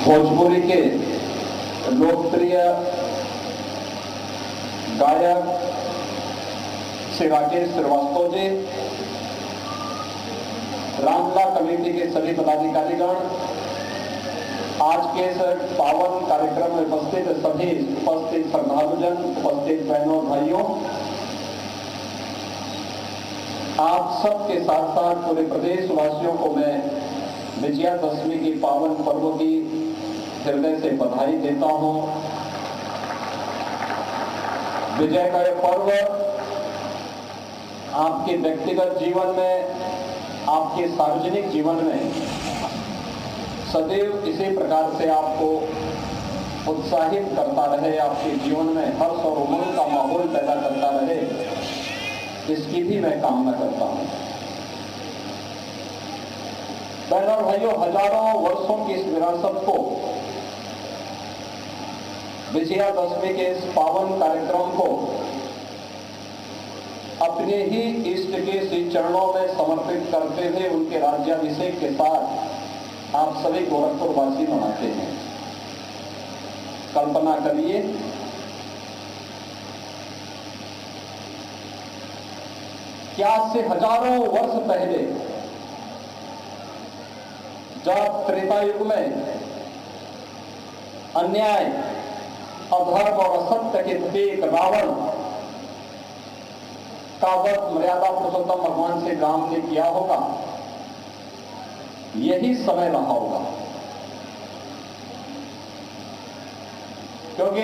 भोजपुरी के लोकप्रिय गायक श्री राकेश श्रीवास्तव जी, रामला कमेटी के सभी पदाधिकारीगण, आज के इस पावन कार्यक्रम में उपस्थित सभी उपस्थित श्रद्धालुजन, उपस्थित बहनों भाइयों, आप सबके साथ साथ पूरे प्रदेश वासियों को मैं विजयादशमी की पावन पर्व की हृदय से बधाई देता हूं। विजय का यह पर्व आपके व्यक्तिगत जीवन में, आपके सार्वजनिक जीवन में सदैव इसी प्रकार से आपको उत्साहित करता रहे, आपके जीवन में हर्ष और उमंग का माहौल पैदा करता रहे, इसकी भी मैं कामना करता हूं। बहनों और भाइयों, हजारों वर्षों की इस विरासत को, विजयादशमी के इस पावन कार्यक्रम को अपने ही इष्ट के श्री चरणों में समर्पित करते हुए उनके राज्याभिषेक के साथ आप सभी गोरखपुरवासी मनाते हैं। कल्पना करिए, कि आज से हजारों वर्ष पहले जब त्रेता युग में अन्याय, अधर्म और असत्य के प्रतीक रावण का वध मर्यादा पुरुषोत्तम भगवान श्री राम ने किया होगा, यही समय रहा होगा। क्योंकि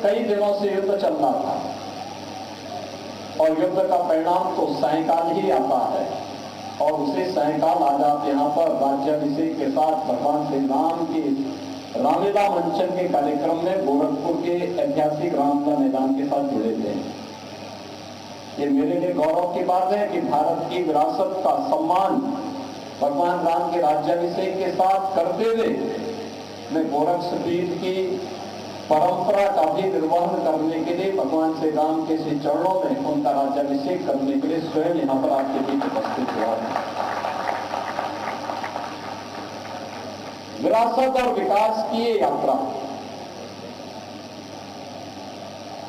कई दिनों से युद्ध चल रहा था और युद्ध का परिणाम तो सायंकाल ही आता है, और उसी सायंकाल आज आप यहाँ पर राज्याभिषेक के साथ भगवान श्री राम की रामलीला मंचन के कार्यक्रम में गोरखपुर के ऐतिहासिक रामलीला मैदान के साथ जुड़े थे। ये मेरे लिए गौरव की बात है कि भारत की विरासत का सम्मान भगवान राम के राज्याभिषेक के साथ करते हुए मैं गोरक्षपीठ की परंपरा का भी निर्वहन करने के लिए भगवान श्री राम के श्री चरणों में उनका राज्याभिषेक करने के लिए स्वयं यहाँ पर आपके बीच उपस्थित हुआ है। विरासत और विकास की ये यात्रा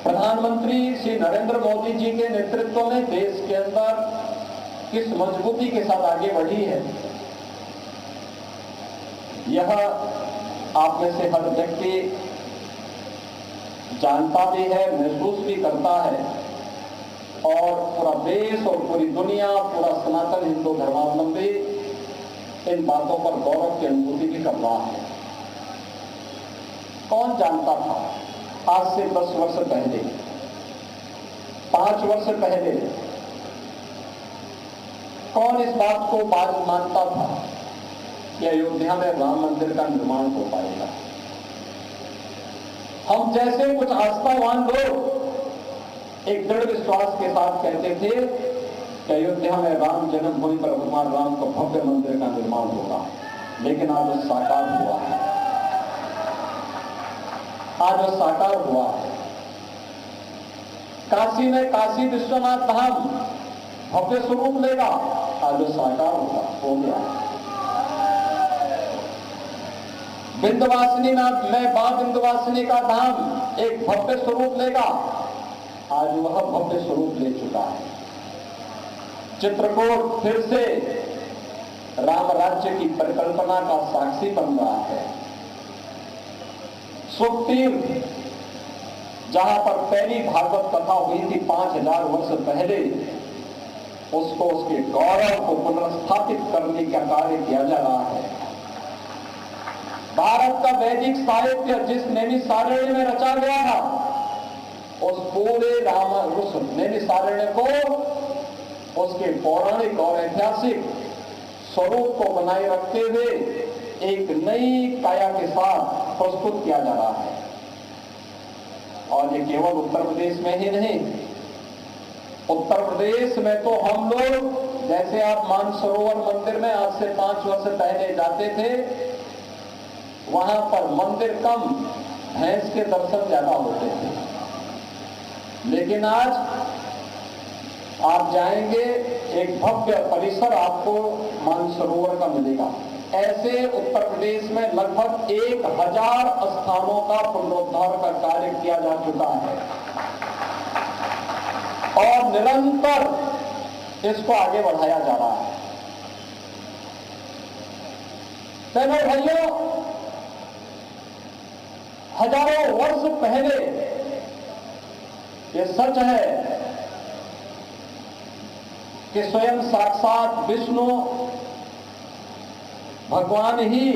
प्रधानमंत्री श्री नरेंद्र मोदी जी के नेतृत्व में देश के अंदर किस मजबूती के साथ आगे बढ़ी है, यह आप में से हर व्यक्ति जानता भी है, महसूस भी करता है, और पूरा देश और पूरी दुनिया, पूरा सनातन हिंदू धर्मावलंबी इन बातों पर गौरव की अनुभूति भी कर रहा है। कौन जानता था आज से 10 वर्ष पहले, 5 वर्ष पहले कौन इस बात को मानता था कि अयोध्या में राम मंदिर का निर्माण हो पाएगा। हम जैसे कुछ आस्थावान लोग एक दृढ़ विश्वास के साथ कहते थे कि अयोध्या में राम जन्मभूमि पर भगवान राम को भव्य मंदिर का निर्माण होगा, लेकिन आज वो साकार हुआ है। आज वो साकार हुआ है। काशी में काशी विश्वनाथ धाम भव्य स्वरूप लेगा, आज वो साकार होगा, हो गया। विंध्यवासिनी में मां विंध्यवासिनी का धाम एक भव्य स्वरूप लेगा, आज वह भव्य स्वरूप ले चुका है। चित्रकूट फिर से राम राज्य की परिकल्पना का साक्षी बन रहा है। सुखतीर्थ, जहां पर पहली भागवत कथा हुई थी 5000 वर्ष पहले, उसको, उसके गौरव को पुनर्स्थापित करने का कार्य किया जा रहा है। भारत का वैदिक साहित्य जिस नैमिषारण्य में रचा गया था, उस पूरे उस नैमिषारण्य को उसके पौराणिक और ऐतिहासिक स्वरूप को बनाए रखते हुए एक नई काया के साथ प्रस्तुत किया जा रहा है। और ये केवल उत्तर प्रदेश में ही नहीं, उत्तर प्रदेश में तो हम लोग, जैसे आप मानसरोवर मंदिर में आज से 5 वर्ष पहले जाते थे, वहां पर मंदिर कम, भैंस के दर्शन ज्यादा होते थे। लेकिन आज आप जाएंगे, एक भव्य परिसर आपको मानसरोवर का मिलेगा। ऐसे उत्तर प्रदेश में लगभग 1000 स्थानों का पुनरुद्धार का कार्य किया जा चुका है और निरंतर इसको आगे बढ़ाया जा रहा है। बहनों भाइयों, हजारों वर्ष पहले ये सच है कि स्वयं साक्षात विष्णु भगवान ही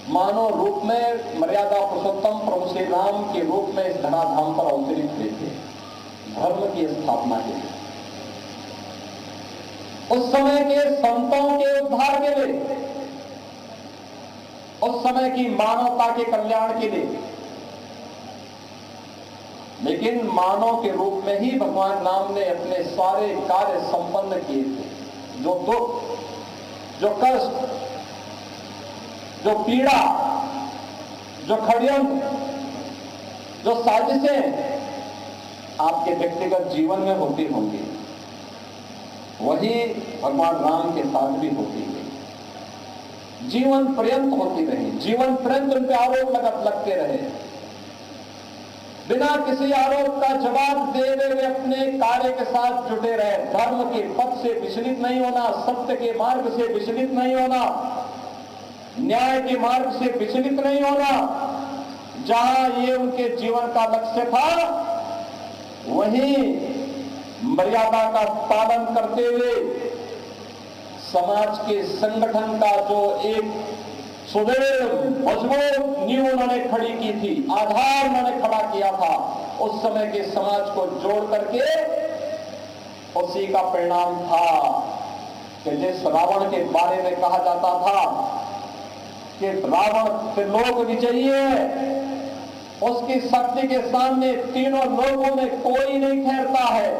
मानव रूप में मर्यादा पुरुषोत्तम प्रभु श्री राम के रूप में इस धराधाम पर अवतरित हुए थे धर्म की स्थापना के लिए। उस समय के संतों के उद्धार के लिए, उस समय की मानवता के कल्याण के लिए, लेकिन मानव के रूप में ही भगवान राम ने अपने सारे कार्य संपन्न किए थे। जो दुख, जो कष्ट, जो पीड़ा, जो षड्यंत्र, जो साजिशें आपके व्यक्तिगत जीवन में होती होंगी, वही भगवान राम के साथ भी होती है। जीवन पर्यंत होती रही, जीवन पर्यंत उन पे आरोप लगते रहे। बिना किसी आरोप का जवाब दे वे अपने कार्य के साथ जुटे रहे। धर्म के पथ से विचलित नहीं होना, सत्य के मार्ग से विचलित नहीं होना, न्याय के मार्ग से विचलित नहीं होना। जहां ये उनके जीवन का लक्ष्य था, वहीं मर्यादा का पालन करते हुए समाज के संगठन का जो एक सुदृढ़ मजबूत नींव उन्होंने खड़ी की थी, आधार उन्होंने खड़ा किया था, उस समय के समाज को जोड़ करके उसी का परिणाम था कि जिस रावण के बारे में कहा जाता था कि रावण त्रिलोक विजयी है, उसकी शक्ति के सामने तीनों लोकों में कोई नहीं ठहरता है,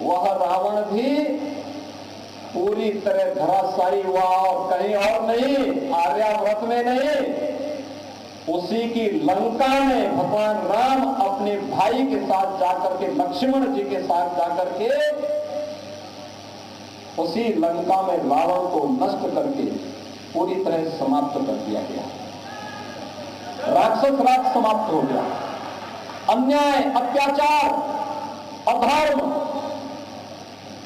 वह रावण भी पूरी तरह धराशायी हुआ और कहीं और नहीं, आर्यावर्त में नहीं, उसी की लंका में भगवान राम अपने भाई के साथ जाकर के, लक्ष्मण जी के साथ जाकर के उसी लंका में रावण को नष्ट करके पूरी तरह समाप्त कर दिया गया। राक्षस राज समाप्त हो गया। अन्याय, अत्याचार, अधर्म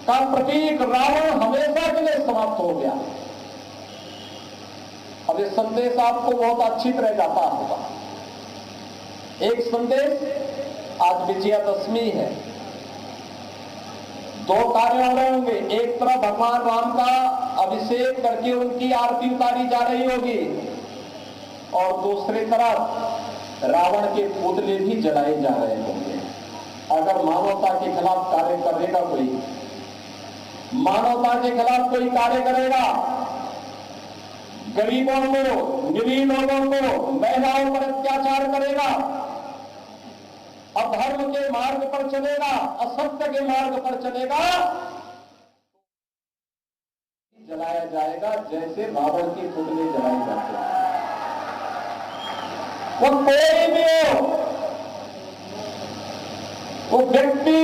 का प्रतीक रावण हमेशा के लिए समाप्त हो गया। अब ये संदेश आपको बहुत अच्छी तरह जाता होगा। एक संदेश, आज विजयादशमी है, दो कार्य हो रहे होंगे। एक तरफ भगवान राम का अभिषेक करके उनकी आरती उतारी जा रही होगी और दूसरी तरफ रावण के पुतले भी जलाए जा रहे होंगे। अगर मानवता के खिलाफ कार्य करेगा कोई, मानवता के खिलाफ कोई कार्य करेगा, गरीबों को, निरीह लोगों को, महिलाओं पर अत्याचार करेगा, अधर्म के मार्ग पर चलेगा, असत्य के मार्ग पर चलेगा, जलाया जाएगा जैसे रावण की पुतले जलाए जाते हैं। वो कोई भी हो, वो व्यक्ति,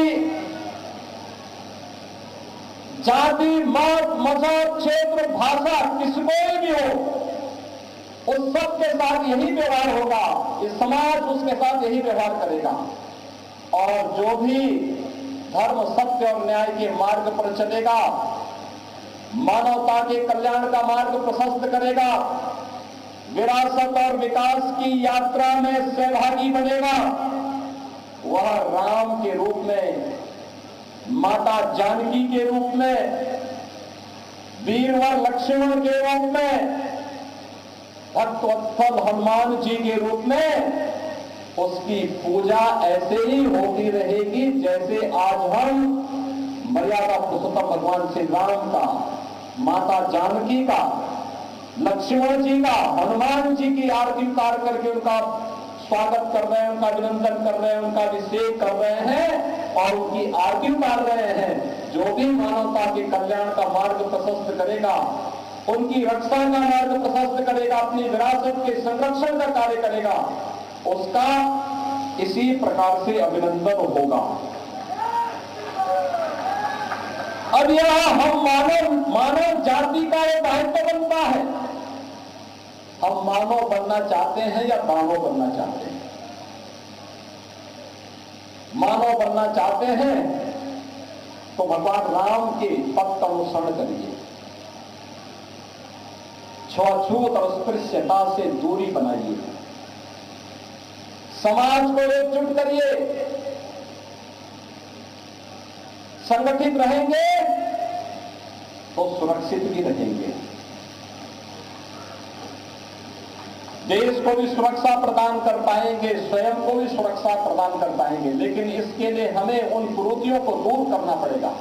जाति, मत, मजहब, क्षेत्र, भाषा, किसी भी हो, उस सब के साथ यही व्यवहार होगा। इस समाज उसके साथ यही व्यवहार करेगा और जो भी धर्म, सत्य और न्याय के मार्ग पर चलेगा, मानवता के कल्याण का मार्ग प्रशस्त करेगा, विरासत और विकास की यात्रा में सहभागी बनेगा, वह राम के रूप में, माता जानकी के रूप में, वीरवर लक्ष्मण के रूप में, भक्तवत्सल हनुमान जी के रूप में उसकी पूजा ऐसे ही होती रहेगी जैसे आज हम मर्यादा पुरुषोत्तम भगवान श्री राम का, माता जानकी का, लक्ष्मण जी का, हनुमान जी की आरती उतार करके उनका स्वागत कर रहे हैं, उनका अभिनंदन कर रहे हैं, उनका अभिषेक कर रहे हैं और उनकी आरती उतार रहे हैं। जो भी मानवता के कल्याण का मार्ग प्रशस्त करेगा, उनकी रक्षा का मार्ग प्रशस्त करेगा, अपनी विरासत के संरक्षण का कार्य करेगा, उसका इसी प्रकार से अभिनंदन होगा। अब यह हम मानव जाति का एक दायित्व बनता है। हम मानव बनना चाहते हैं या दानव बनना चाहते हैं? मानव बनना चाहते हैं तो भगवान राम के पथ का अनुसरण करिए, छुआछूत और अस्पृश्यता से दूरी बनाइए, समाज को एकजुट करिए, संगठित रहेंगे तो सुरक्षित भी रहेंगे, देश को भी सुरक्षा प्रदान कर पाएंगे, स्वयं को भी सुरक्षा प्रदान कर पाएंगे। लेकिन इसके लिए हमें उन कुरीतियों को दूर करना पड़ेगा,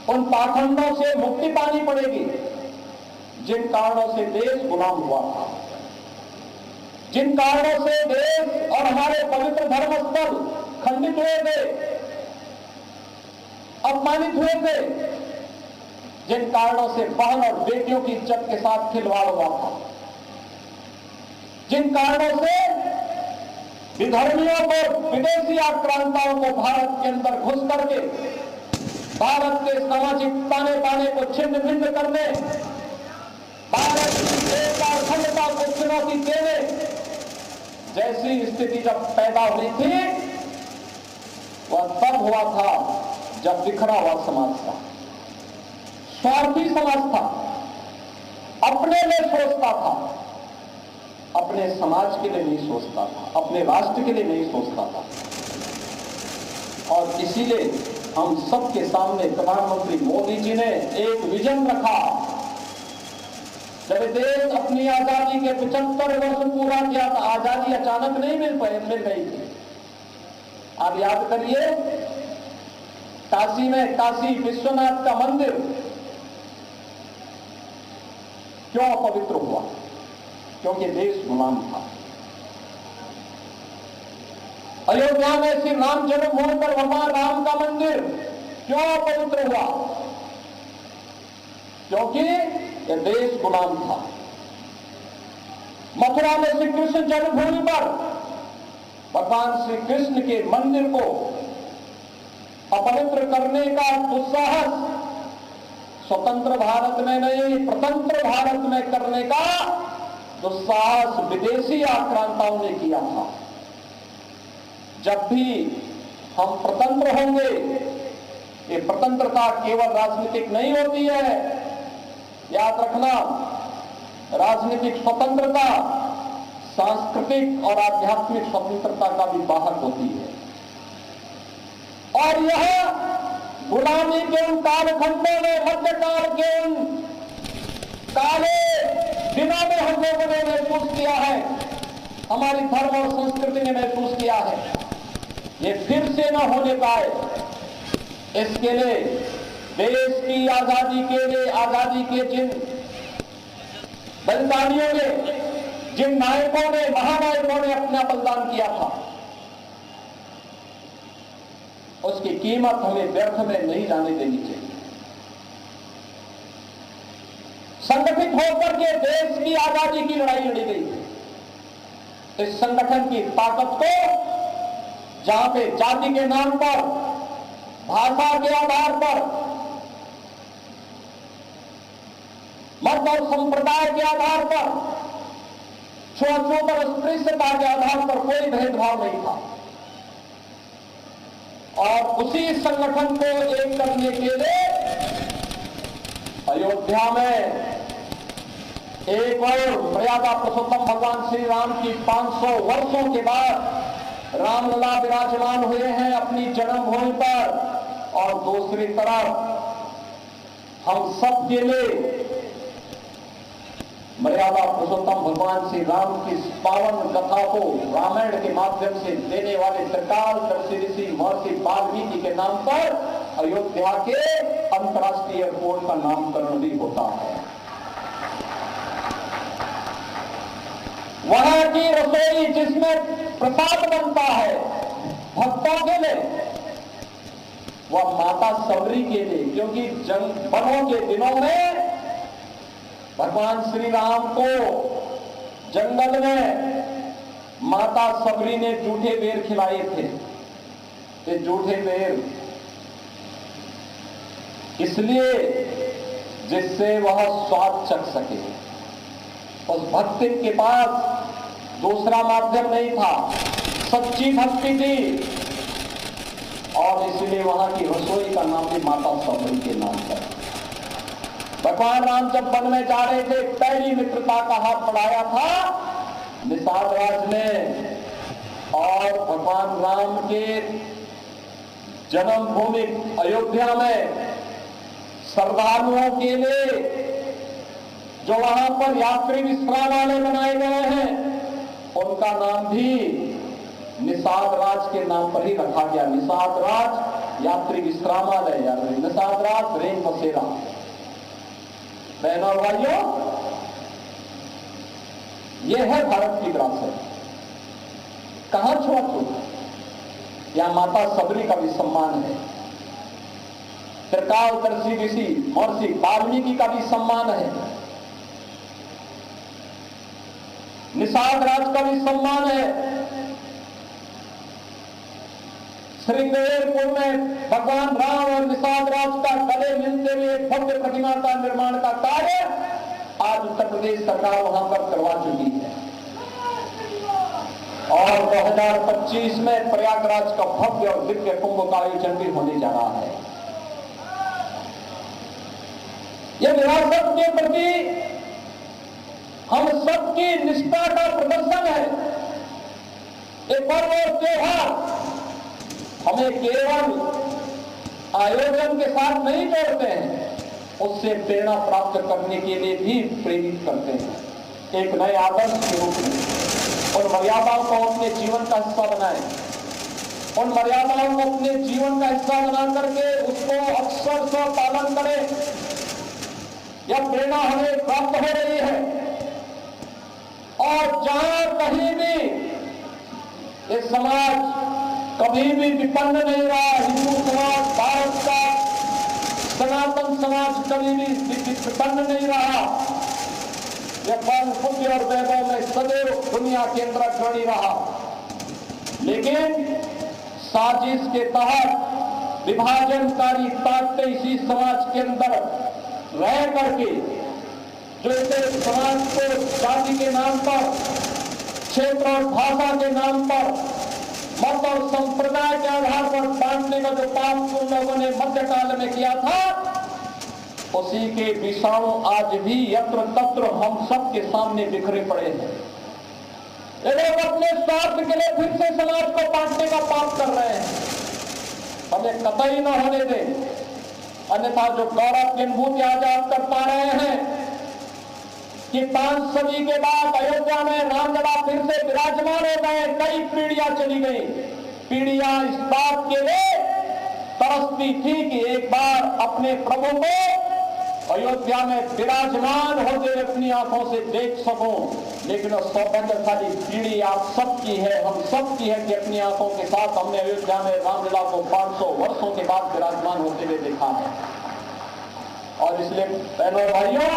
उन पाखंडों से मुक्ति पानी पड़ेगी जिन कारणों से देश गुलाम हुआ था, जिन कारणों से देश और हमारे पवित्र धर्म स्थल खंडित हुए थे, अपमानित हुए थे, जिन कारणों से बहन और बेटियों की इज्जत के साथ खिलवाड़ हुआ था, जिन कारणों से विधर्मियों को, विदेशी आक्रांताओं को भारत के अंदर घुस करके भारत के सामाजिक ताने बाने को छिन्न भिन्न करने, भारत की एकता और अखंडता को चुनौती देने जैसी स्थिति जब पैदा हुई थी, वह तब हुआ था जब बिखरा हुआ समाज था, स्वार्थी समाज था, अपने लिए सोचता था, अपने समाज के लिए नहीं सोचता था, अपने राष्ट्र के लिए नहीं सोचता था। और इसीलिए हम सबके सामने प्रधानमंत्री मोदी जी ने एक विजन रखा। जब देश अपनी आजादी के 75 वर्ष पूरा किया था, आजादी अचानक नहीं मिल गई थी। आप याद करिए, काशी में काशी विश्वनाथ का मंदिर क्यों अपवित्र हुआ? क्योंकि देश गुलाम था। अयोध्या में श्री राम जन्मभूमि पर भगवान राम का मंदिर क्यों अपवित्र हुआ? क्योंकि यह देश गुलाम था। मथुरा में श्री कृष्ण जन्मभूमि पर भगवान श्री कृष्ण के मंदिर को अपवित्र करने का दुस्साहस स्वतंत्र भारत में नहीं, प्रतंत्र भारत में करने का दुस्साहस विदेशी आक्रांताओं ने किया था। जब भी हम प्रतंत्र होंगे, ये प्रतंत्रता केवल राजनीतिक नहीं होती है, याद रखना, राजनीतिक स्वतंत्रता सांस्कृतिक और आध्यात्मिक स्वतंत्रता का भी वाहक होती है। और यह गुलामी के उन कालखंडों में, मध्यकाल के उन काले दिनों में हम लोगों ने महसूस किया है, हमारी धर्म और संस्कृति ने महसूस किया है। ये फिर से न होने पाए, इसके लिए देश की आजादी के लिए, आजादी के जिन बलिदानियों ने, जिन नायकों ने, महानायकों ने अपना बलिदान किया था, उसकी कीमत हमें व्यर्थ में नहीं जाने देनी चाहिए। संगठित होकर के देश की आजादी की लड़ाई लड़ी गई है। इस संगठन की ताकत को जहां पे जाति के नाम पर, भाषा के आधार पर, मत और संप्रदाय के आधार पर, छुआछूत और अस्पृश्यता के आधार पर कोई भेदभाव नहीं था। और उसी संगठन को एक करने के लिए अयोध्या में एक और मर्यादा पुरुषोत्तम भगवान श्री राम की 500 वर्षों के बाद रामलला विराजमान हुए हैं अपनी जन्मभूमि पर। और दूसरी तरफ हम सब के लिए मर्यादा पुरुषोत्तम भगवान श्री राम की पावन कथा को रामायण के माध्यम से देने वाले त्रिकालदर्शी ऋषि महर्षि वाल्मीकि के नाम पर अयोध्या के अंतर्राष्ट्रीय एयरपोर्ट का नामकरण भी होता है। वहां की रसोई जिसमें प्रसाद बनता है भक्तों के लिए, वह माता सबरी के लिए, क्योंकि वनों के दिनों में भगवान श्री राम को जंगल में माता सबरी ने जूठे बेर खिलाए थे। ये जूठे बेर इसलिए जिससे वह स्वाद चख सके। उस भक्ति के पास दूसरा माध्यम नहीं था, सच्ची भक्ति थी, और इसलिए वहां की रसोई का नाम भी माता सबरी के नाम पर। भगवान राम जब वन में जा रहे थे, पहली मित्रता का हाथ बढ़ाया था निषाद राज ने, और भगवान राम के जन्मभूमि अयोध्या में श्रद्धालुओं के लिए जो वहां पर यात्री विश्रामालय बनाए गए हैं, उनका नाम भी निषाद राज के नाम पर ही रखा गया। निषाद राज यात्री विश्रामालय, यानी निषाद राज रेन बसेरा। बहनों और भाइयों, यह है भारत की विरासत। कहां छुआछूत? यहां माता सबरी का भी सम्मान है, त्रिकालदर्शी ऋषि महर्षि वाल्मीकि का भी सम्मान है, निषाद राज का भी सम्मान है। श्रृंगेरपुर में भगवान राम और निषाद राज का गले मिलते हुए भव्य प्रतिमा का निर्माण का कार्य आज उत्तर प्रदेश सरकार वहां पर करवा चुकी है, और 2025 में प्रयागराज का भव्य और दिव्य कुंभ का आयोजन भी होने जा रहा है। यह विरासत के प्रति हम सबकी निष्ठा का प्रदर्शन है। एक पर्व और त्योहार हमें केवल आयोजन के साथ नहीं जोड़ते हैं, उससे प्रेरणा प्राप्त करने के लिए भी प्रेरित करते हैं। एक नए आदर्श के रूप में उन मर्यादाओं को अपने जीवन का हिस्सा बनाएं, उन मर्यादाओं को अपने जीवन का हिस्सा बना करके उसको अक्षर से पालन करें। यह प्रेरणा हमें प्राप्त हो रही है, और जहां कहीं भी ये समाज कभी भी विपन्न नहीं रहा, हिंदू समाज, भारत का सनातन समाज कभी भी विपन्न नहीं रहा। यह कर्म बुद्धि और वैभव में सदैव दुनिया के अंदर अग्रणी रहा, लेकिन साजिश के तहत विभाजनकारी ताकतें इसी समाज के अंदर रह करके जो इसे समाज को जाति के नाम पर, क्षेत्र और भाषा के नाम पर, मत और संप्रदाय के आधार पर बांटने का जो पाप उन लोगों ने मध्यकाल में किया था, उसी के विषाणु आज भी यत्र तत्र हम सब के सामने बिखरे पड़े हैं। ये लोग अपने स्वार्थ के लिए फिर से समाज को बांटने का पाप कर रहे हैं। हमें कतई न होने दें, अन्यथा जो गौरव की अनुभूति आज आप कर पा रहे हैं कि 5 सदी के बाद अयोध्या में रामलला फिर से विराजमान हो गए। कई पीढ़ियां चली गई, पीढ़ियां इस बात के लिए तरसती थी कि एक बार अपने प्रभु को अयोध्या में विराजमान होते अपनी आंखों से देख सकूं, लेकिन सौभाग्यशाली पीढ़ी आप सबकी है, हम सबकी है कि अपनी आंखों के साथ हमने अयोध्या में रामलला को 500 वर्षों के बाद विराजमान होते हुए देखा है। और इसलिए बहनों भाइयों,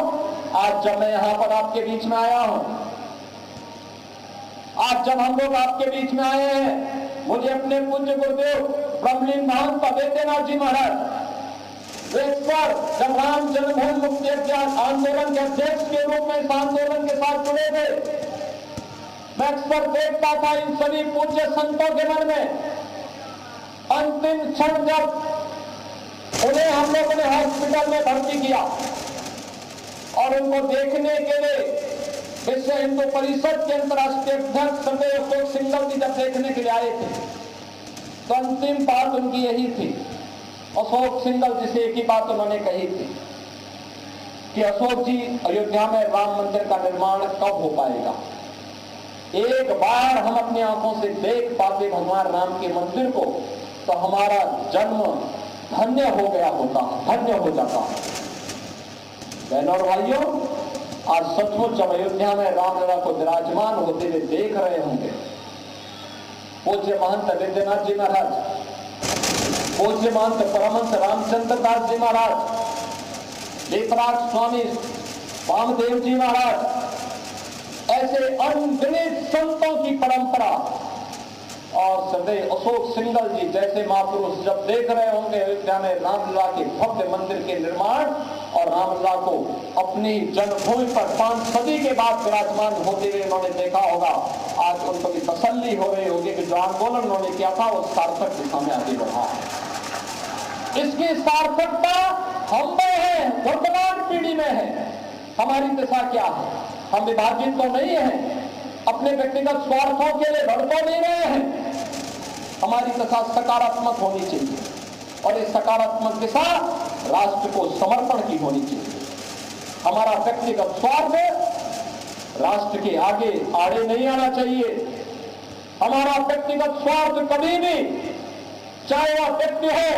आज जब मैं यहां पर आपके बीच में आया हूं, आज जब हम लोग आपके बीच में आए हैं, मुझे अपने पूज्य गुरुदेव ब्रह्मलीन महंत अवैद्यनाथ जी महाराज जब राम जन्मभूमि मुक्ति आंदोलन के अध्यक्ष के रूप में इस आंदोलन के साथ जुड़े थे, मैं अक्सर देखता था इन सभी पूज्य संतों के मन में अंतिम क्षण जब उन्हें हम लोगों ने हॉस्पिटल में भर्ती किया और उनको देखने के लिए विश्व हिंदू परिषद के अंतर्राष्ट्रीय अध्यक्ष संजय अशोक सिंघल जी जब देखने के लिए आए थे, तो अंतिम बात उनकी यही थी। अशोक सिंघल जी से एक ही बात उन्होंने कही थी कि अशोक जी, अयोध्या में राम मंदिर का निर्माण कब हो पाएगा? एक बार हम अपनी आंखों से देख पाते भगवान राम के मंदिर को तो हमारा जन्म धन्य हो गया होता, धन्य हो जाता। बहनों और भाइयों, आज सचमुच जब अयोध्या में रामलला को विराजमान होते हुए देख रहे होंगे, पूज्य महंत अवैद्यनाथ जी महाराज, पूज्य महंत परमहंस रामचंद्र दास जी महाराज, लेपराज स्वामी वामदेव जी महाराज, ऐसे अनगिनत संतों की परंपरा और सदैव अशोक सिंघल जी जैसे महापुरुष जब देख रहे होंगे अयोध्या में रामलला के भव्य मंदिर के निर्माण और रामलला को अपनी जन्मभूमि पर 5 सदी के बाद विराजमान होते हुए उन्होंने देखा होगा, आज उनको भी तसल्ली हो रही होगी कि जो आंदोलन उन्होंने किया था वो सार्थक दिशा में आगे बढ़ा है। इसकी सार्थकता हम में है, वर्तमान पीढ़ी में है। हमारी दिशा क्या है? हम विभाजित तो नहीं है, अपने व्यक्तिगत स्वार्थों के लिए लड़ तो नहीं रहे हैं। हमारी दिशा सकारात्मक होनी चाहिए और ये सकारात्मक दिशा राष्ट्र को समर्पण की होनी चाहिए। हमारा व्यक्तिगत स्वार्थ राष्ट्र के आगे आड़े नहीं आना चाहिए। हमारा व्यक्तिगत स्वार्थ कभी भी, चाहे वह व्यक्ति हो,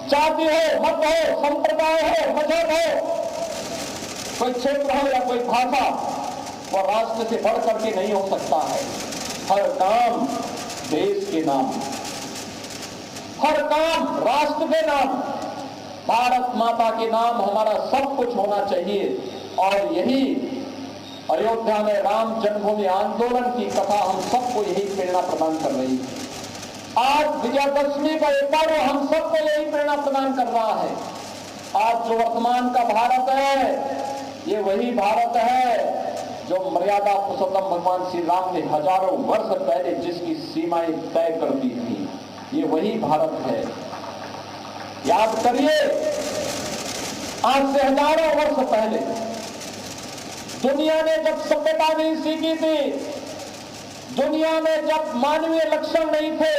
जाति हो, मत हो, संप्रदाय हो, मजहब हो, कोई क्षेत्र हो या कोई भाषा, वह राष्ट्र से बढ़ करके नहीं हो सकता है। हर काम देश के नाम, हर काम राष्ट्र के नाम, भारत माता के नाम हमारा सब कुछ होना चाहिए। और यही अयोध्या में राम जन्मभूमि आंदोलन की कथा हम सबको यही प्रेरणा प्रदान कर रही है। आज विजयादशमी का एक पर्व हम सबको यही प्रेरणा प्रदान कर रहा है। आज जो वर्तमान का भारत है, ये वही भारत है जो मर्यादा पुरुषोत्तम भगवान श्री राम ने हजारों वर्ष पहले जिसकी सीमाएं तय कर दी थी, ये वही भारत है। याद करिए, आज से हजारों वर्ष पहले दुनिया ने जब सभ्यता नहीं सीखी थी, दुनिया में जब मानवीय लक्षण नहीं थे,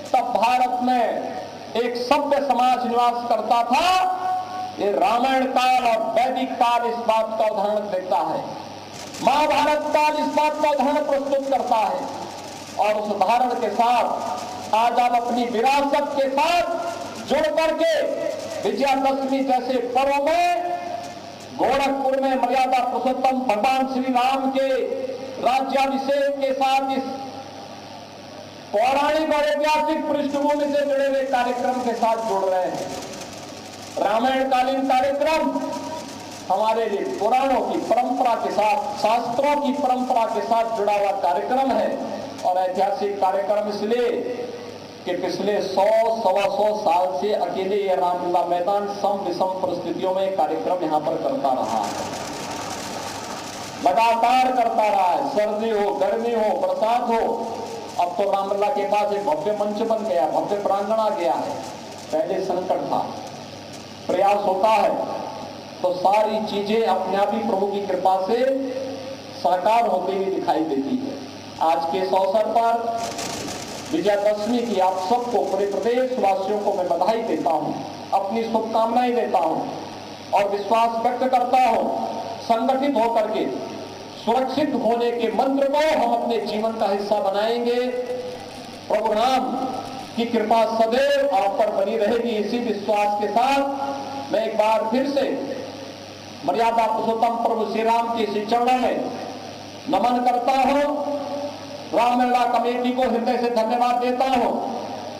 तब भारत में एक सभ्य समाज निवास करता था। ये रामायण काल और वैदिक काल इस बात का उदाहरण देता है, महाभारत काल इस बात का उदाहरण प्रस्तुत करता है। और उस उदाहरण के साथ आज आप अपनी विरासत के साथ जुड़ करके विजयादशमी जैसे पर्व में गोरखपुर में मर्यादा पुरुषोत्तम भगवान श्री राम के राज्याभिषेक के साथ इस पौराणिक और ऐतिहासिक पृष्ठभूमि से जुड़े हुए कार्यक्रम के साथ जुड़ रहे हैं। रामायण कालीन कार्यक्रम हमारे लिए पुराणों की परंपरा के साथ, शास्त्रों की परंपरा के साथ जुड़ा हुआ कार्यक्रम है। और ऐतिहासिक कार्यक्रम इसलिए कि पिछले 100-125 साल से अकेले यह रामलीला मैदान सम विषम परिस्थितियों में कार्यक्रम यहाँ पर करता रहा है, लगातार करता रहा है। सर्दी हो, गर्मी हो, बरसात हो, अब तो रामलीला के पास एक भव्य मंच बन गया, भव्य प्रांगण आ गया है। पहले संकट था, प्रयास होता है तो सारी चीजें अपने आप ही प्रभु की कृपा से साकार होती हुई दिखाई देती है। आज के इस अवसर पर विजयादशमी की आप सबको, पूरे प्रदेश वासियों को मैं बधाई देता हूं, अपनी शुभकामनाएं देता हूं और विश्वास व्यक्त करता हूं, संगठित होकर के सुरक्षित होने के मंत्र को हम अपने जीवन का हिस्सा बनाएंगे। प्रभु राम की कृपा सदैव आप पर बनी रहेगी। इसी विश्वास के साथ मैं एक बार फिर से मर्यादा पुरुषोत्तम प्रभु श्री राम के श्री चरणों में नमन करता हूं। रामलीला कमेटी को हृदय से धन्यवाद देता हूं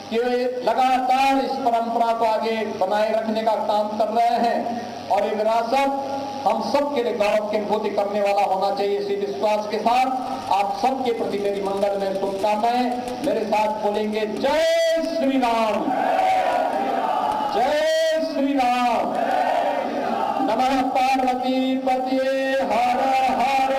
कि वे लगातार इस परंपरा को आगे बनाए रखने का काम कर रहे हैं और ये विरासत हम सब के लिए गौरव की अनुभूति करने वाला होना चाहिए। इसी विश्वास के साथ आप सबके प्रति मेरी मंगल में शुभकामनाएं। मेरे साथ बोलेंगे जय श्री राम, जय श्री राम, नमः पार्वती पतिये हर हर